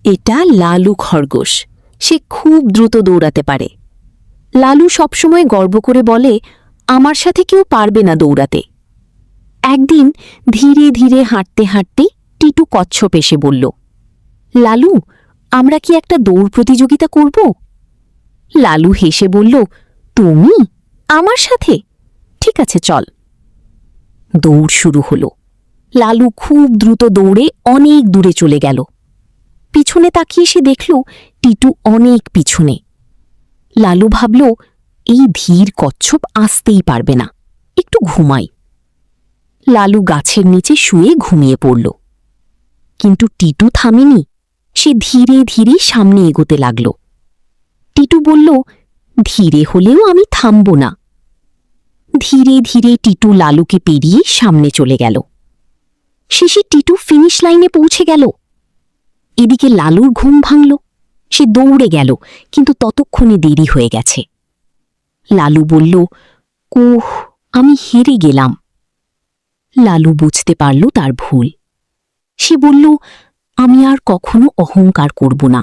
এটা লালু খরগোশ। সে খুব দ্রুত দৌড়াতে পারে। লালু সবসময় গর্ব করে বলে, আমার সাথে কেউ পারবে না দৌড়াতে। একদিন ধীরে ধীরে হাঁটতে হাঁটতে টিটু কচ্ছপ এসে বলল, লালু, আমরা কি একটা দৌড় প্রতিযোগিতা করব? লালু হেসে বলল, তুমি আমার সাথে? ঠিক আছে, চল। দৌড় শুরু হলো। লালু খুব দ্রুত দৌড়ে অনেক দূরে চলে গেল। পিছনে তাকিয়ে সে দেখল টিটু অনেক পিছনে। লালু ভাবল, এই ধীর কচ্ছপ আসতেই পারবে না, একটু ঘুমাই। লালু গাছের নিচে শুয়ে ঘুমিয়ে পড়ল। কিন্তু টিটু থামেনি। সে ধীরে ধীরে সামনে এগোতে লাগল। টিটু বলল, ধীরে হলেও আমি থামব না। ধীরে ধীরে টিটু লালুকে পেরিয়ে সামনে চলে গেল। শেষে টিটু ফিনিশ লাইনে পৌঁছে গেল। এদিকে লালুর ঘুম ভাঙল। সে দৌড়ে গেল, কিন্তু ততক্ষণে দেরি হয়ে গেছে। লালু বলল, ওহ, আমি হেরে গেলাম। লালু বুঝতে পারল তার ভুল। সে বলল, আমি আর কখনো অহংকার করব না।